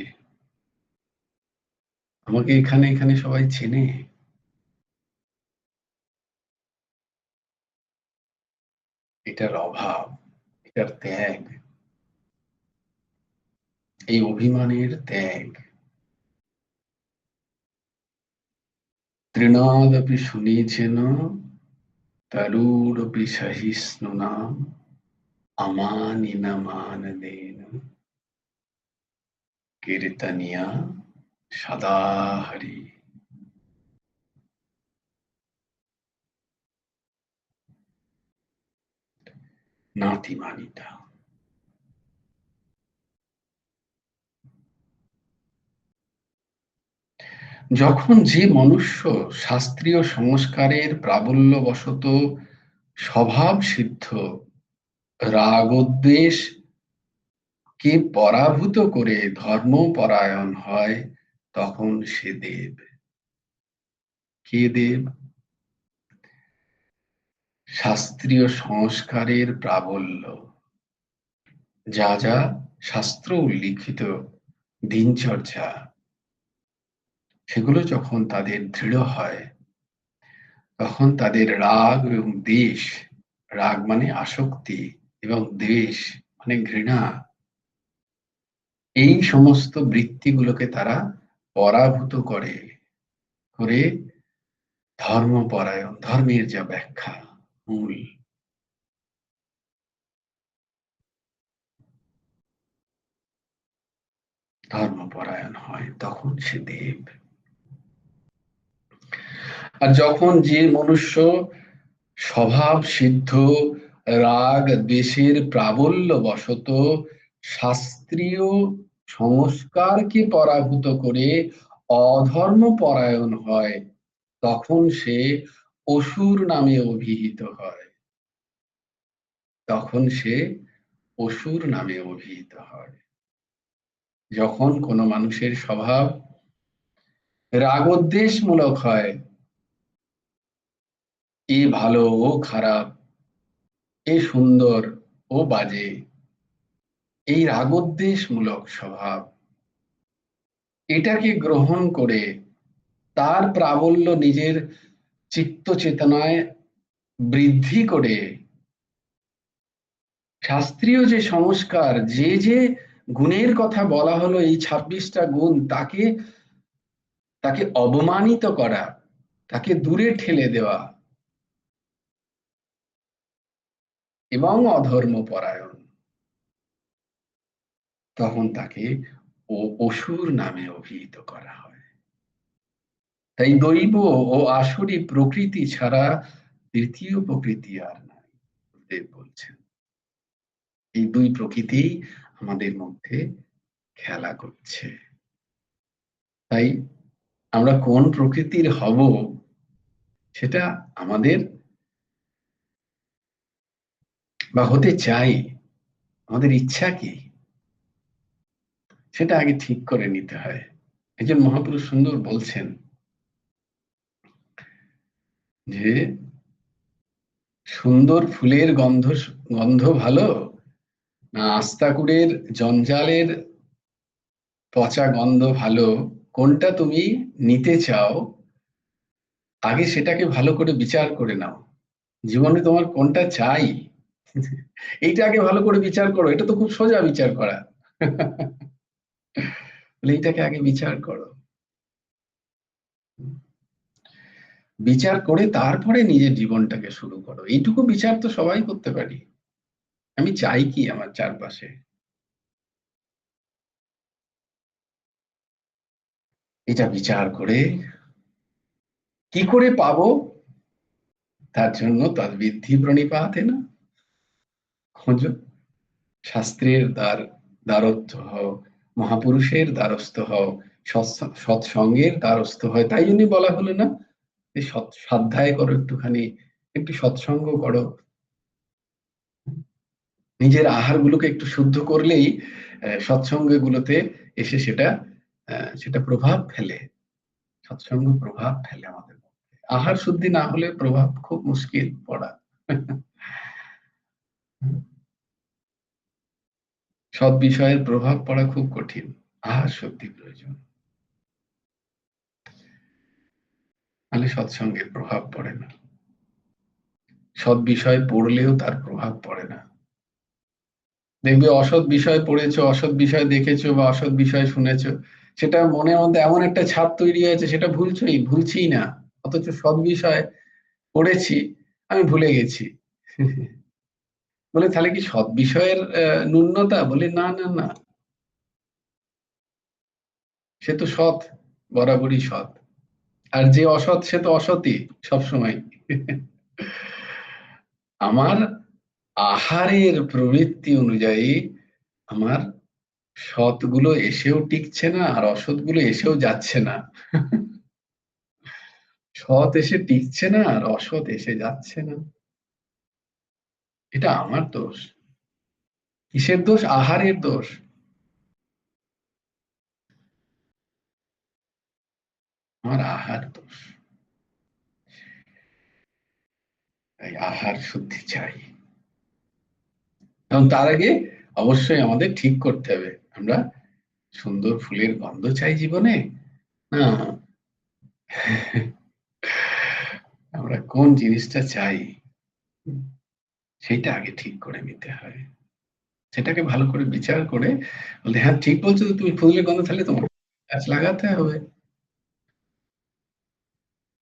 আমাকে এখানে এখানে সবাই চেনে। এটার অভাব, এটার ত্যাগ, এই অভিমানের ত্যাগ। তৃণাদপি শুনেছেন তরুরপি সহিষ্ণুনাম আমানিনমাননেন কীর্তনিয়া সদা হরি। নাতিমানিতা। যখন যে মনুষ্য শাস্ত্রীয় সংস্কারের প্রাবল্যবশত স্বভাব সিদ্ধ রাগদ্বেষ কে পরাভূত করে ধর্মপরায়ণ হয়, তখন সে দেব। কে দেব? শাস্ত্রীয় সংস্কারের প্রাবল্য, যা যা শাস্ত্র উল্লিখিত দিনচর্যা, সেগুলো যখন তাদের দৃঢ় হয়, তখন তাদের রাগ এবং দ্বেষ, রাগ মানে আসক্তি এবং দ্বেষ মানে ঘৃণা, এই সমস্ত বৃত্তিগুলোকে তারা পরাভূত করে করে ধর্মপরায়ণ, ধর্মের যা ব্যাখ্যা মূল, ধর্মপরায়ণ হয়, তখন সে দেব। আর যখন যে মনুষ্য স্বভাব সিদ্ধ রাগ দ্বেষের প্রাবল্য বশত শাস্ত্রীয় সংস্কারকে পরাভূত করে অধর্ম পরায়ণ হয়, তখন সে অসুর নামে অভিহিত হয়। তখন সে অসুর নামে অভিহিত হয়। যখন কোনো মানুষের স্বভাব রাগদ্বেষমূলক হয়, এ ভালো ও খারাপ, এ সুন্দর ও বাজে, এই রাগদ্বেষমূলক স্বভাব, এটাকে গ্রহণ করে তার প্রাবল্য নিজের চিত্ত চেতনায় বৃদ্ধি করে শাস্ত্রীয় যে সংস্কার, যে যে গুণের কথা বলা হলো, এই 26টা গুণ, তাকে তাকে অবমানিত করা, তাকে দূরে ঠেলে দেওয়া এবং অধর্মপরায়ণ, তখন তাকে অসুর নামে অভিহিত করা হয়। তাই দৈব ও আসুরি প্রকৃতি ছাড়া তৃতীয় প্রকৃতি আর নাই, দেব বলছেন। এই দুই প্রকৃতি আমাদের মধ্যে খেলা করছে। তাই আমরা কোন প্রকৃতির হব, সেটা আমাদের বা হতে চাই, আমাদের ইচ্ছা কি, সেটা আগে ঠিক করে নিতে হয়। একজন মহাপুরুষ সুন্দর বলছেন যে সুন্দর ফুলের গন্ধ গন্ধ ভালো, না আস্তাকুড়ের জঞ্জালের পচা গন্ধ ভালো, কোনটা তুমি নিতে চাও, আগে সেটাকে ভালো করে বিচার করে নাও। জীবনে তোমার কোনটা চাই, এইটা আগে ভালো করে বিচার করো। এটা তো খুব সোজা বিচার করা। এইটাকে আগে বিচার করো, বিচার করে তারপরে নিজের জীবনটাকে শুরু করো। এইটুকু বিচার তো সবাই করতে পারি। আমি চাই কি আমার চারপাশে, এটা বিচার করে কি করে পাবো, তার জন্য তদ্বিদ্ধি প্রণিপাতেন, খোঁজো। শাস্ত্রের দ্বারস্থ হও, মহাপুরুষের দ্বারস্থ হও, সৎসঙ্গের দ্বারস্থ হয়। তাই জন্য বলা হলো না যে স্বাধ্যায় করো, একটুখানি একটু সৎসঙ্গ করো, নিজের আহার গুলোকে একটু শুদ্ধ করলেই সৎসঙ্গ গুলোতে এসে সেটা সেটা প্রভাব ফেলে। সৎসঙ্গ প্রভাব ফেলে আমাদের মধ্যে। আহার শুদ্ধি না হলে প্রভাব খুব মুশকিল পড়া। সৎ বিষয়ের প্রভাব পড়া খুব কঠিন, আহার শুদ্ধি প্রয়োজন, নাহলে সৎসঙ্গের প্রভাব পড়ে না। সৎ বিষয় পড়লেও তার প্রভাব পড়ে না। দেখবে অসৎ বিষয় পড়েছো, অসৎ বিষয় দেখেছো বা অসৎ বিষয় শুনেছো, সেটা মনের মধ্যে এমন একটা ছাপ তৈরি হয়েছে, সেটা ভুলছিই না। অথচ সৎ বিষয় পড়েছি, আমি ভুলে গেছি। বলে তাহলে কি সৎ বিষয়ের ন্যূনতা? বলে না না না, সে তো সৎ, বরাবরই সৎ। আর যে অসৎ সে তো অসৎই সবসময়। আমার আহারের প্রবৃত্তি অনুযায়ী আমার সৎ গুলো এসেও টিকছে না, আর অসৎ গুলো এসেও যাচ্ছে না। সৎ এসে টিকছে না, আর অসৎ এসে যাচ্ছে না। এটা আমার দোষ। কিসের দোষ? আহারের দোষ। আমার আহার দোষ। তাই আহার শুদ্ধি চাই। এবং তার আগে অবশ্যই আমাদের ঠিক করতে হবে, আমরা সুন্দর ফুলের গন্ধ চাই জীবনে, না আমরা কোন জিনিসটা চাই, সেটা আগে ঠিক করে নিতে হয়। সেটাকে ভালো করে বিচার করে বলতে, হ্যাঁ ঠিক বলছো তো তুমি, ফুলের গন্ধ, তাহলে তোমার গাছ লাগাতে হবে।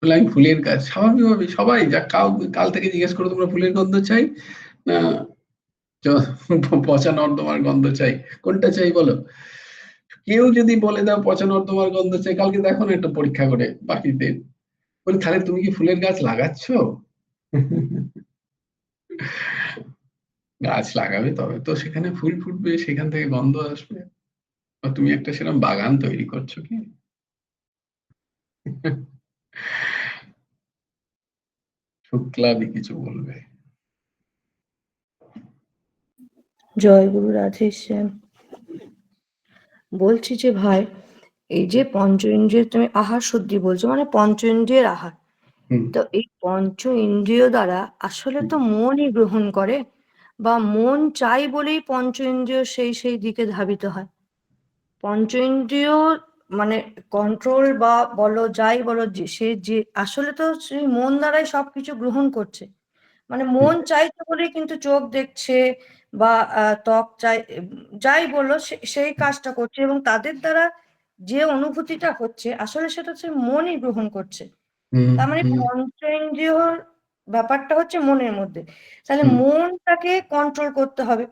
বলে আমি ফুলের গাছ, স্বাভাবিকভাবে সবাই যা কাল থেকে জিজ্ঞেস করো, তোমরা ফুলের গন্ধ চাই না পচা নর্দমার গন্ধ চাই, কোনটা চাই বলো? কেউ যদি বলে দাও পচা নর্দমার গন্ধ চাই, কালকে দেখো না একটা পরীক্ষা করে বাকিতে, বলি তাহলে তুমি কি ফুলের গাছ লাগাচ্ছ? গাছ লাগাবে তবে তো সেখানে ফুল ফুটবে, সেখান থেকে গন্ধ আসবে। বা তুমি একটা সেরকম বাগান তৈরি করছো কি? শুক্লাদি কিছু বলবে। জয় গুরু রাধেশ্যাম। বলছি যে ভাই, এই যে পঞ্চ ইন্দ্রিয় তুমি আহার শুদ্ধি বলছো, মানে পঞ্চ ইন্দ্রিয়ের আহার, হুম, তো এই পঞ্চ ইন্দ্রিয় দ্বারা আসলে তো মনই গ্রহণ করে, বা মন চাই বলেই পঞ্চ ইন্দ্রিয় সেই সেই দিকে ধাবিত হয়। পঞ্চ ইন্দ্রিয় মানে কন্ট্রোল বা বলো যাই বলো, সে যে আসলে তো সেই মন দ্বারাই সবকিছু গ্রহণ করছে। মানে মন চাইছে বলেই কিন্তু চোখ দেখছে, বা ত্বক চাই, যাই বলো সেই কাজটা করছে, এবং তাদের দ্বারা যে অনুভূতিটা হচ্ছে আসলে সেটা হচ্ছে মনই গ্রহণ করছে। হুম, তার মানে হুম, পঞ্চেন্দ্রিয়র ব্যাপারটা হচ্ছে মনের মধ্যে। তাহলে হুম, মনটাকে কন্ট্রোল করতে হবে,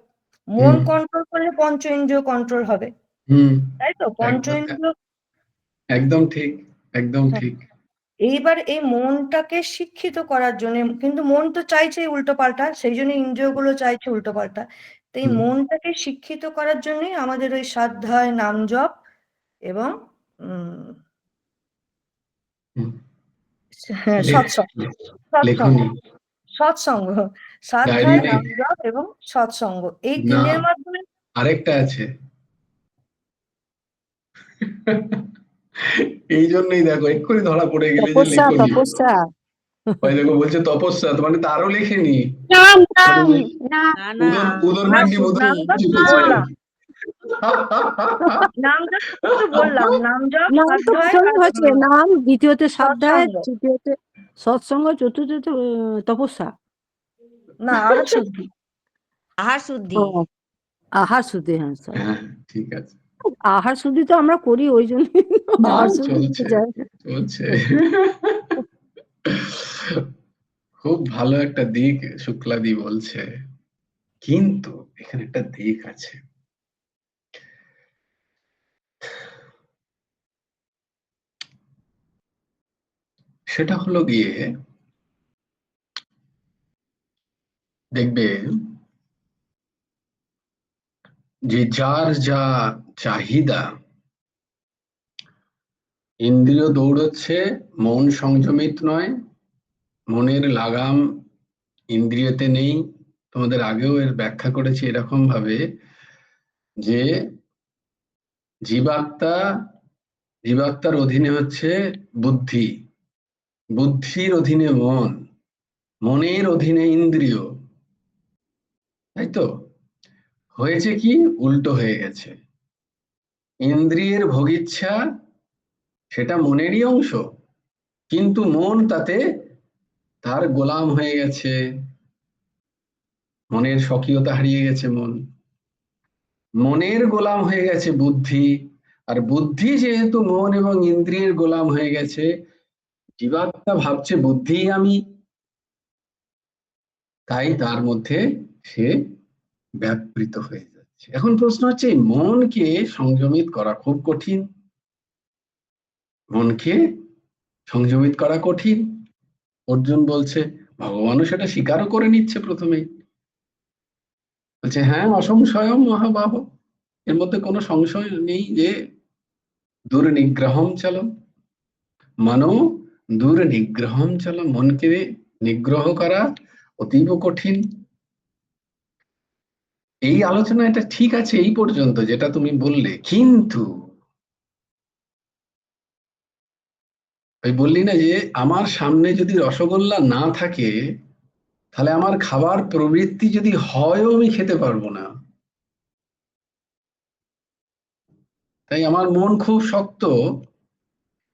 মন হুম, কন্ট্রোল করলে পঞ্চেন্দ্রিয় কন্ট্রোল হবে, হুম, তাই তো? একদম পঞ্চেন্দ্রিয়, একদম ঠিক, একদম হ্যাঁ। ঠিক। এইবার এই মনটাকে শিক্ষিত করার জন্য, কিন্তু মন তো চাইছে উল্টো পাল্টা, সেই জন্য ইন্দ্রিয়গুলো চাইছে উল্টো পাল্টা। তো এই হুম, মনটাকে শিক্ষিত করার জন্যই আমাদের ওই স্বাধ্যায়, নাম জপ এবং উম হুম। হ্যাঁ, সৎসঙ্গ, সৎসঙ্গ, লেখনি, সৎসঙ্গ, ডায়েরি স্বাধ্যায়, নেই? নাম জপ এবং সৎসঙ্গ, এই না, তিনের মাধ্যমে। আরেকটা আছে। এই জন্যই দেখো এক্ষুনি ধরা পড়ে গেলে যে তপস্যা লেখনি। তপস্যা ওই দেখো বলছে তপস্যা, মানে তারও লেখেনি। নাম নাম মানে নাম না না আহার উদরপিণ্ডি বোধ শুদ্ধি। নাম জপ তো চেপেছে। বললাম, নাম জপ তো বললাম, নাম জপ, নাম তো স্বাধ্যায় প্রথমে আর হচ্ছে নাম, দ্বিতীয়তে স্বাধ্যায়, সৎসঙ্গ, তৃতীয়তে সৎসঙ্গ, চতুর্থতে তপস্যা। না আরো শুদ্ধি। আহার শুদ্ধি। ও, আহার শুদ্ধি, হ্যাঁ সরি। হ্যাঁ, ঠিক আছে। আহার শুদ্ধি তো আমরা করি, ওই জন্য না, আহার শুদ্ধি চলছে, যায়। চলছে। খুব ভালো একটা দিক শুক্লাদি বলছে, কিন্তু এখানে একটা দিক আছে। সেটা হলো গিয়ে, দেখবে যে যার যা চাহিদা, ইন্দ্রিয় দৌড়চ্ছে, মন সংযমিত নয়, মনের লাগাম ইন্দ্রিয়তে নেই। তোমাদের আগেও এর ব্যাখ্যা করেছি এরকম ভাবে যে জীবাত্মা, জীবাত্মার অধীনে হচ্ছে বুদ্ধি, বুদ্ধির অধীনে মন, মনের অধীনে ইন্দ্রিয়, তাই তো? হয়েছে কি, উল্টো হয়ে গেছে। ইন্দ্রিয়ের ভোগিচ্ছা সেটা মনেরই অংশ, কিন্তু মন তাতে তার গোলাম হয়ে গেছে, মনের স্বকীয়তা হারিয়ে গেছে মন, মনের গোলাম হয়ে গেছে বুদ্ধি। আর বুদ্ধি যেহেতু মন এবং ইন্দ্রিয়ের গোলাম হয়ে গেছে, জীবাত্মা ভাবছে বুদ্ধি আমি, তাই তার মধ্যে সে ব্যাপৃত হয়ে যাচ্ছে। এখন প্রশ্ন হচ্ছে, এই মনকে সংযমিত করা খুব কঠিন, মনকে সংযমিত করা কঠিন। অর্জুন বলছে, ভগবানও সেটা স্বীকারও করে নিচ্ছে প্রথমেই, বলছে হ্যাঁ অসংশয়ম মহাবাহ, এর মধ্যে কোনো সংশয় নেই যে দুর্নিগ্রহম চলম, মনো দুর্নিগ্রহম চলম, মনকে নিগ্রহ করা অতীব কঠিন। এই আলোচনা এটা ঠিক আছে এই পর্যন্ত যেটা তুমি বললে, কিন্তু ওই বললি না যে আমার সামনে যদি রসগোল্লা না থাকে, তাহলে আমার খাবার প্রবৃত্তি যদি হয়ও আমি খেতে পারবো না। তাই আমার মন খুব শক্ত,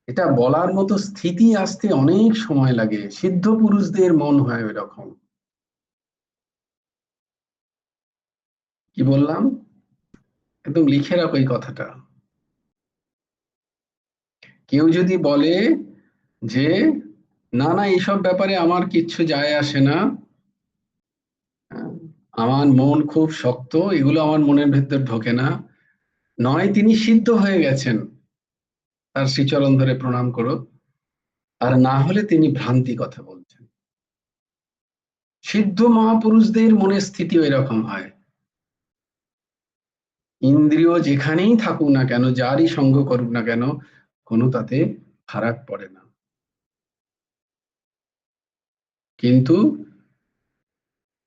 এটা বলার মতো স্থিতি আসতে অনেক সময় লাগে। সিদ্ধ পুরুষদের মন হয় ওই রকম। কি বললাম, একদম লিখে রাখো এই কথাটা। কেউ যদি বলে যে না না এইসব ব্যাপারে আমার কিচ্ছু যায় আসে না, আমার মন খুব শক্ত, এগুলো আমার মনের ভেতর ঢোকে না, নয় তিনি সিদ্ধ হয়ে গেছেন, তার শ্রীচরণ ধরে প্রণাম করো, আর না হলে তিনি ভ্রান্তি কথা বলছেন। সিদ্ধ মহাপুরুষদের মনের স্থিতি ওই রকম হয়। ইন্দ্রিয় যেখানেই থাকুক না কেন, যারই সঙ্গ করুক না কেন, কোনো তাতে ফারাক পড়ে না। কিন্তু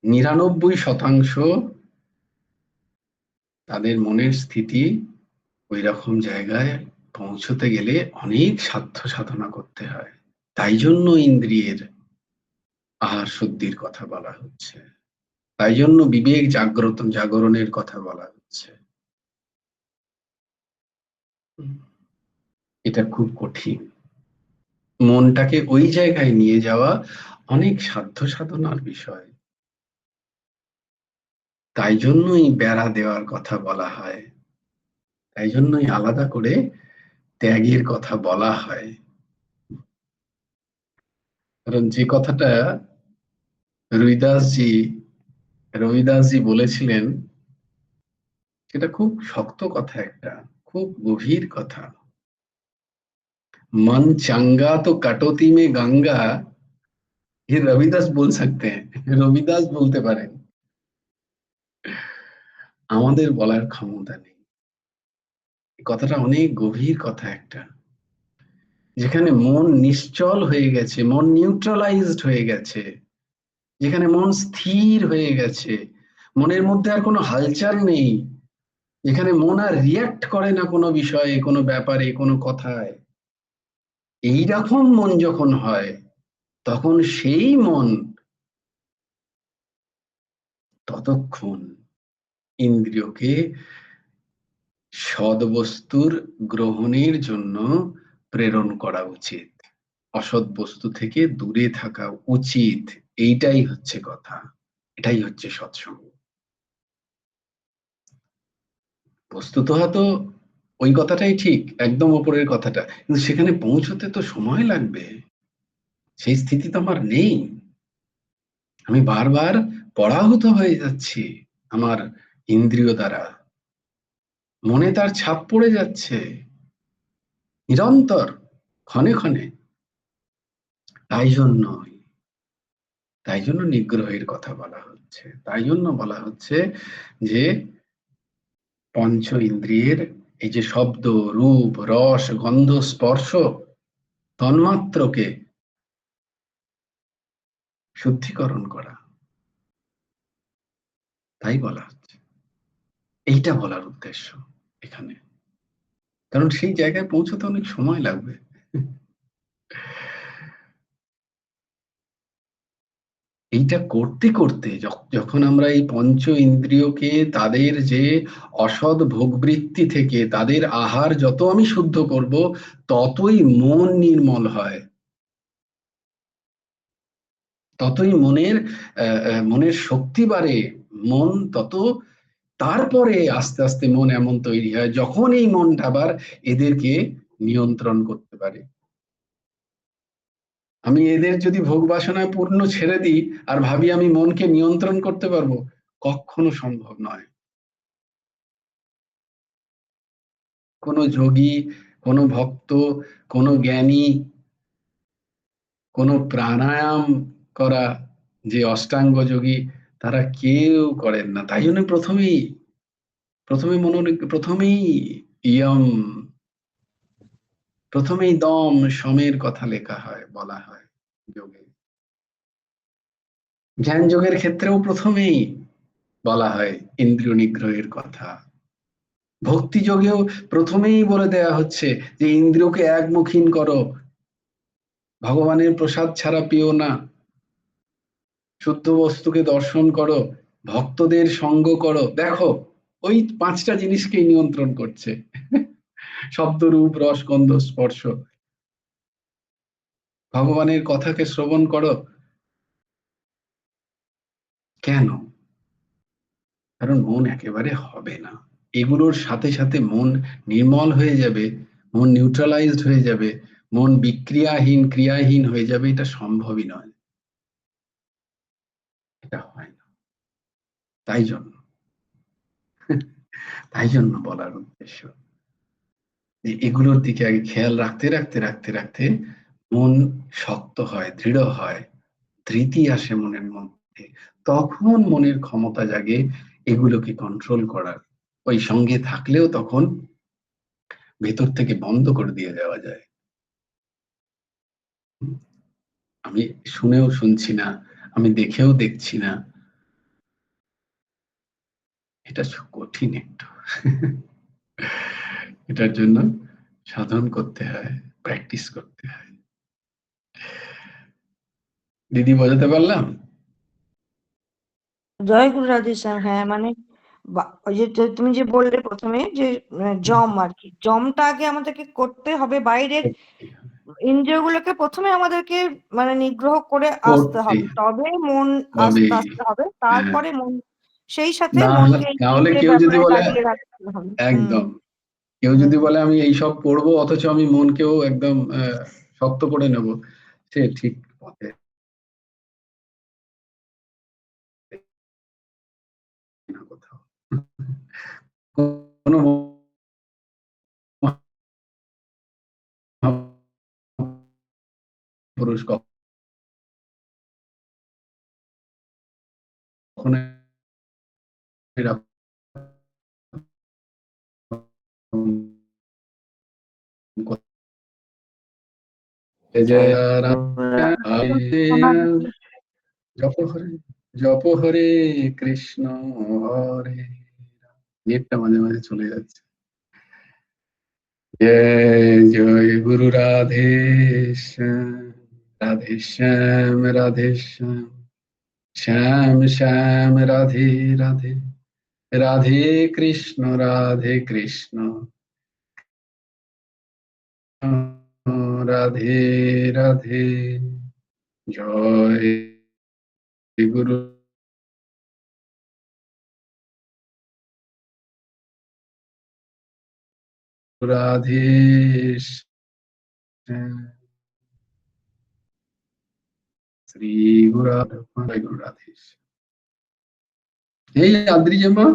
99% তাদের মনের স্থিতি ওই রকম জায়গায় পৌঁছতে গেলে অনেক সাধ্য সাধনা করতে হয়। তাই জন্য ইন্দ্রিয়ের আহার শুদ্ধির কথা বলা হচ্ছে, তাই জন্য বিবেক জাগরণের কথা বলা হচ্ছে। এটা খুব কঠিন। মনটাকে ওই জায়গায় নিয়ে যাওয়া অনেক সাধ্য সাধনার বিষয়। তাই জন্যই বেড়া দেওয়ার কথা বলা হয়, তাই জন্যই আলাদা করে ত্যাগের কথা বলা হয়। কারণ যে কথাটা রবিদাসজি বলেছিলেন, সেটা খুব শক্ত কথা, একটা খুব গভীর কথা। मन चंगा तो कटौती में गंगा, ये रविदास बोल सकते हैं, রবিদাস বলতে পারেন, আমাদের বলার ক্ষমতা নেই। এই কথাটা অনেক গভীর কথা একটা, যেখানে মন নিশ্চল হয়ে গেছে, মন নিউট্রালাইজড হয়ে গেছে, যেখানে মন স্থির হয়ে গেছে, মনের মধ্যে আর কোনো হালচাল নেই, যেখানে মন আর রিয়াক্ট করে না কোনো বিষয়ে, কোনো ব্যাপারে, কোনো কথায়, এইরকম মন যখন হয়, তখন সেই মন ততক্ষণ ইন্দ্রিয়কে সদ্বস্তুর গ্রহণের জন্য প্রেরণ করা উচিত, অসৎ বস্তু থেকে দূরে থাকা উচিত। এইটাই হচ্ছে কথা, এটাই হচ্ছে সৎসঙ্গ। বস্তুত হয়তো ওই কথাটাই ঠিক, একদম ওপরের কথাটা, কিন্তু সেখানে পৌঁছতে তো সময় লাগবে। সেই স্থিতি তো আমার নেই। আমি বারবার পরাহত হয়ে যাচ্ছি আমার ইন্দ্রিয় দ্বারা, মনে তার ছাপ পড়ে যাচ্ছে নিরন্তর, ক্ষণে ক্ষণে। তাই জন্য নিগ্রহের কথা বলা হচ্ছে, তাই জন্য বলা হচ্ছে যে পঞ্চ ইন্দ্রিয়ের এই যে শব্দ, রূপ, রস, গন্ধ, স্পর্শ তন্মাত্রকে শুদ্ধিকরণ করা, তাই বলা হচ্ছে। এইটা বলার উদ্দেশ্য এখানে, কারণ সেই জায়গায় পৌঁছতে অনেক সময় লাগবে। এইটা করতে করতে যখন আমরা এই পঞ্চ ইন্দ্রিয়কে তাদের যে অসৎ ভোগবৃত্তি থেকে তাদের আহার যত আমি শুদ্ধ করব, ততই মন নির্মল হয়, ততই মনের শক্তি বাড়ে, মন তত, তারপরে আস্তে আস্তে মন এমন তৈরি হয় যখন এই মনটা আবার এদেরকে নিয়ন্ত্রণ করতে পারে। আমি এদের যদি ভোগ বাসনায় পূর্ণ ছেড়ে দিই আর ভাবি আমি মনকে নিয়ন্ত্রণ করতে পারবো, কখনো সম্ভব নয়। কোনো যোগী, কোনো ভক্ত, কোনো জ্ঞানী, কোনো প্রাণায়াম করা যে অষ্টাঙ্গ যোগী, তারা কেউ করেন না। তাই জন্য প্রথমেই ইয়ম, প্রথমেই দম সমের কথা লেখা হয়, বলা হয় যোগে। ধ্যান যোগের ক্ষেত্রেও প্রথমেই বলা হয় ইন্দ্রিয় নিগ্রহের কথা। ভক্তি যোগেও প্রথমেই বলে দেয়া হচ্ছে যে ইন্দ্রিয়কে একমুখীন করো, ভগবানের প্রসাদ ছাড়া পেও না, শুদ্ধ বস্তুকে দর্শন করো, ভক্তদের সঙ্গ করো। দেখো, ওই পাঁচটা জিনিসকেই নিয়ন্ত্রণ করছে, শব্দ, রূপ, রস, গন্ধ, স্পর্শ। ভগবানের কথাকে শ্রবণ করো। কেন? কারণ মন একেবারে হবে না, এগুলোর সাথে সাথে মন নির্মল হয়ে যাবে, মন নিউট্রালাইজড হয়ে যাবে, মন বিক্রিয়াহীন ক্রিয়াহীন হয়ে যাবে। এটা সম্ভবই নয়, এটা হয় না। তাই জন্য বলার উদ্দেশ্য যে এগুলোর দিকে আগে খেয়াল রাখতে রাখতে রাখতে রাখতে মন শক্ত হয়, দৃঢ় হয়, ধৃতি আসে মনের মধ্যে, তখন মনের ক্ষমতা জাগে এগুলোকে কন্ট্রোল করার। ওই সঙ্গে থাকলেও তখন ভেতর থেকে বন্ধ করে দিয়ে যাওয়া যায়। আমি শুনেও শুনছি না, আমি দেখেও দেখছি না, এটা কঠিন একটু। এটার জন্য সাধন করতে হয়, প্র্যাকটিস করতে হয়। দিদি বোঝাতে পারলাম? জয় গুরু রাধেশ্যাম। হ্যাঁ মানে ওই যে তুমি যে বললে প্রথমে যে জম আর কি, জমটা আগে আমাদেরকে করতে হবে, বাইরের ইন্দ্রিয়গুলোকে প্রথমে আমাদেরকে মানে নিগ্রহ করে আসতে করতে হবে, তবে মন হবে। আস্তে আস্তে হবে, হ্যাঁ, তারপরে মন সেই সাথে না মনকে এই না হলে তিনটে কেউ যদি ব্যাপারে বলে, লাগিয়ে রাখতে হবে। একদম কেউ যদি বলে আমি এইসব পড়বো অথচ আমি মনকেও একদম শক্ত করে নেব, সে ঠিক পথে না কোথাও। কোনো পুরুষ কখনো এরকম জয় জয় রাম গুরু রাধেশ্যাম। জপ হরে জপ হরে কৃষ্ণ হরে রাম। নেটটা মাঝে মাঝে চলে যাচ্ছে। জয় জয় গুরু রাধে শ্যাম, রাধে শ্যাম রাধে শ্যাম, শ্যাম শ্যাম রাধে রাধে, রাধে কৃষ্ণ রাধে রাধে। জয় গুরু রাধে শ্যাম, শ্রী গুরু রাধে। এই আদ্রিজা মা